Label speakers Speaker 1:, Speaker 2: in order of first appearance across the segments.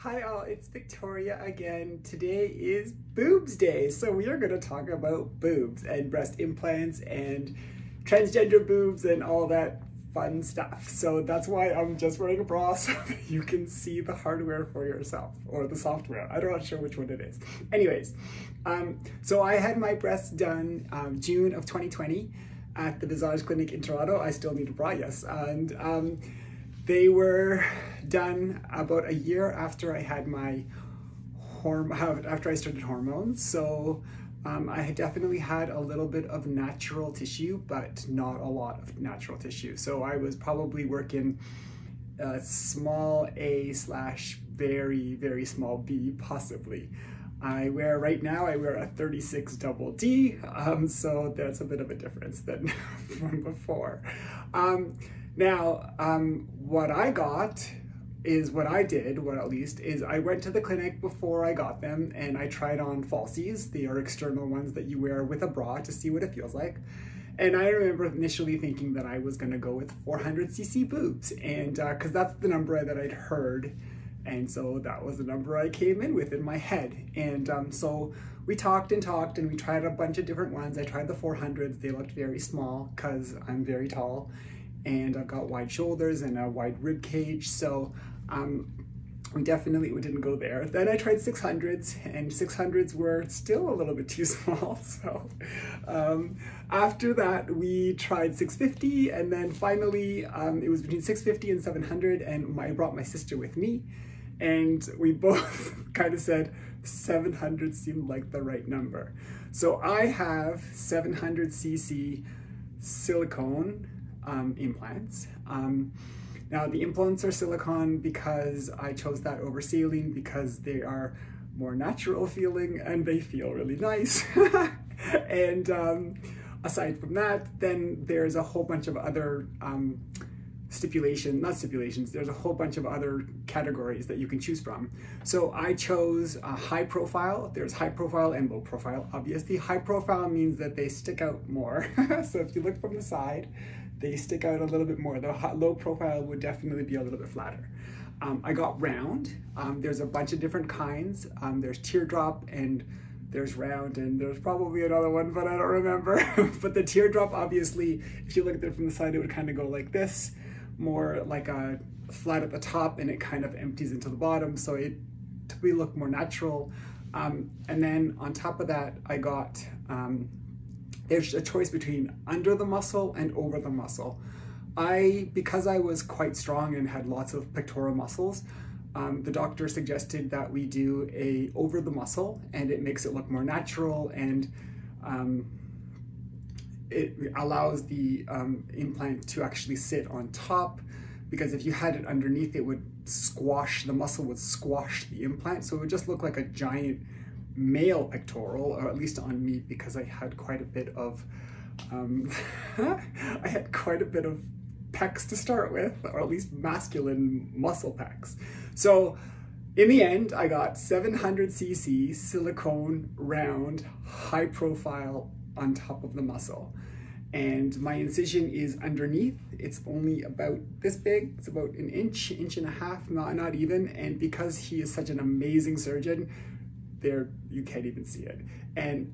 Speaker 1: Hi all, it's Victoria again. Today is Boobs Day, so we are going to talk about boobs and breast implants and transgender boobs and all that fun stuff. So that's why I'm just wearing a bra so that you can see the hardware for yourself, or the software. I'm not sure which one it is. Anyways, so I had my breasts done June of 2020 at the Visage Clinic in Toronto. I still need a bra, yes. And they were done about a year after I had my after I started hormones. So I had definitely had a little bit of natural tissue, but not a lot of natural tissue. So I was probably working small A / very, very small B, possibly. Right now I wear a 36 double D, so that's a bit of a difference than from before. What I got is what I did, I went to the clinic before I got them and I tried on falsies. They are external ones that you wear with a bra to see what it feels like. And I remember initially thinking that I was gonna go with 400cc boobs, and because that's the number that I'd heard. And so that was the number I came in with in my head. And so we talked and we tried a bunch of different ones. I tried the 400s, they looked very small because I'm very tall and I've got wide shoulders and a wide rib cage. So we didn't go there. Then I tried 600s, and 600s were still a little bit too small. So after that we tried 650, and then finally it was between 650 and 700, and I brought my sister with me, and we both kind of said 700 seemed like the right number. So I have 700cc silicone implants. Now the implants are silicone because I chose that over saline because they are more natural feeling and they feel really nice. And aside from that, then there's a whole bunch of other there's a whole bunch of other categories that you can choose from. So I chose a high profile. There's high profile and low profile. Obviously, high profile means that they stick out more. So if you look from the side, they stick out a little bit more. The low profile would definitely be a little bit flatter. I got round. There's a bunch of different kinds. There's teardrop and there's round, and there's probably another one, but I don't remember. But the teardrop, obviously, if you look at it from the side, it would kind of go like this, more like a flat at the top, and it kind of empties into the bottom, so it we look more natural. And then on top of that, I got there's a choice between under the muscle and over the muscle. Because I was quite strong and had lots of pectoral muscles, the doctor suggested that we do a over the muscle, and it makes it look more natural, and it allows the implant to actually sit on top, because if you had it underneath, it would squash, the muscle would squash the implant, so it would just look like a giant male pectoral, or at least on me, because I had quite a bit of I had quite a bit of pecs to start with, or at least masculine muscle pecs. So in the end, I got 700cc silicone round high profile on top of the muscle. And my incision is underneath. It's only about this big. It's about an inch and a half, not even. And because he is such an amazing surgeon, you can't even see it. And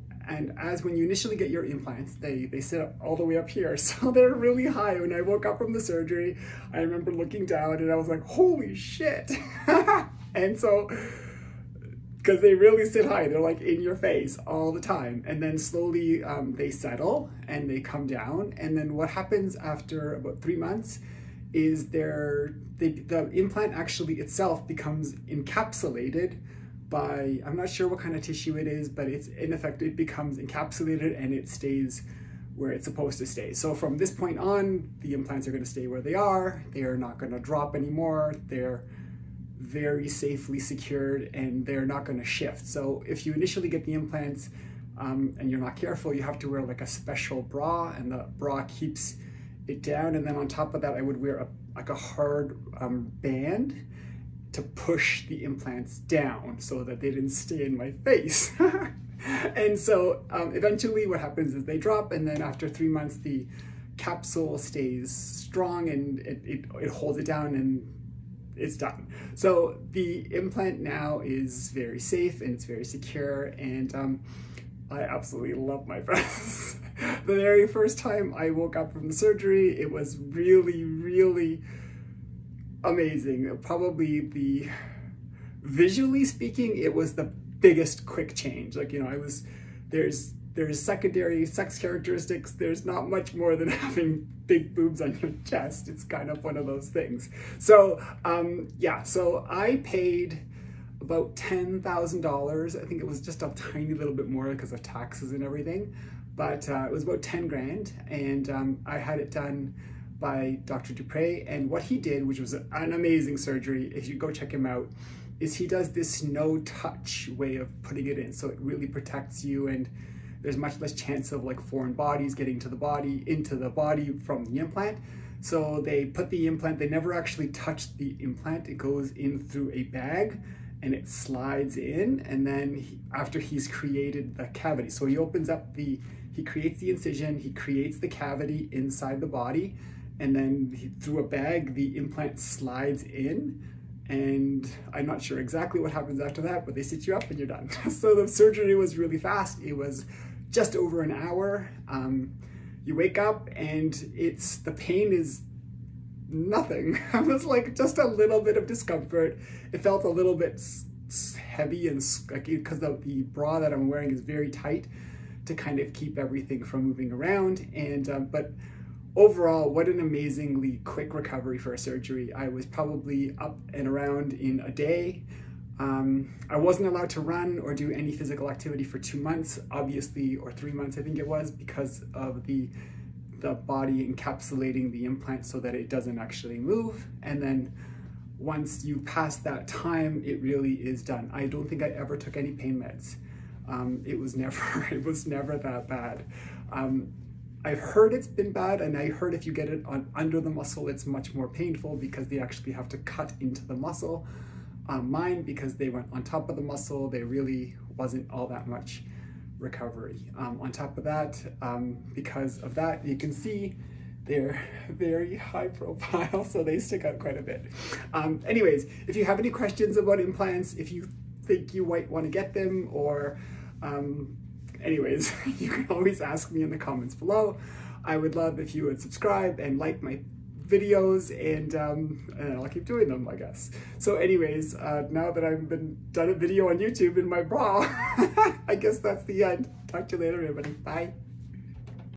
Speaker 1: as when you initially get your implants, they sit up all the way up here, so they're really high. When I woke up from the surgery, I remember looking down and I was like, holy shit. And so, because they really sit high, they're like in your face all the time. And then slowly they settle and they come down. And then what happens after about 3 months is the implant actually itself becomes encapsulated by, I'm not sure what kind of tissue it is, but it's in effect, it becomes encapsulated and it stays where it's supposed to stay. So from this point on, the implants are going to stay where they are. They are not going to drop anymore. They're very safely secured and they're not going to shift. So if you initially get the implants and you're not careful, you have to wear like a special bra, and the bra keeps it down. And then on top of that, I would wear like a hard band to push the implants down so that they didn't stay in my face. And so eventually what happens is they drop, and then after 3 months, the capsule stays strong and it holds it down, and it's done. So the implant now is very safe and it's very secure, and I absolutely love my breasts. The very first time I woke up from the surgery, it was really, really amazing. Probably visually speaking, it was the biggest quick change. Like, you know, there's secondary sex characteristics. There's not much more than having big boobs on your chest. It's kind of one of those things. So yeah, so I paid about $10,000. I think it was just a tiny little bit more because of taxes and everything, but it was about 10 grand, and I had it done by Dr. Dupre, and what he did, which was an amazing surgery, if you go check him out, is he does this no touch way of putting it in, so it really protects you, and there's much less chance of like foreign bodies getting into the body from the implant. So they put the implant, they never actually touch the implant. It goes in through a bag and it slides in, and then after he's created the cavity, so he opens up he creates the incision, he creates the cavity inside the body, and then through a bag, the implant slides in. And I'm not sure exactly what happens after that, but they sit you up and you're done. So the surgery was really fast. It was just over an hour. You wake up and the pain is nothing. It was like just a little bit of discomfort. It felt a little bit heavy, and because the bra that I'm wearing is very tight to kind of keep everything from moving around. And but overall, what an amazingly quick recovery for a surgery. I was probably up and around in a day. I wasn't allowed to run or do any physical activity for 2 months, obviously, or 3 months, I think it was, because of the body encapsulating the implant so that it doesn't actually move. And then once you pass that time, it really is done. I don't think I ever took any pain meds. It was never that bad. I've heard it's been bad, and I heard if you get it under the muscle, it's much more painful because they actually have to cut into the muscle. Mine, because they went on top of the muscle, there really wasn't all that much recovery. On top of that, because of that, you can see they're very high profile, so they stick out quite a bit. Anyways, if you have any questions about implants, if you think you might want to get them, or anyways, you can always ask me in the comments below. I would love if you would subscribe and like my videos, and I'll keep doing them, I guess. So anyways, now that I've done a video on YouTube in my bra, I guess that's the end. Talk to you later, everybody. Bye.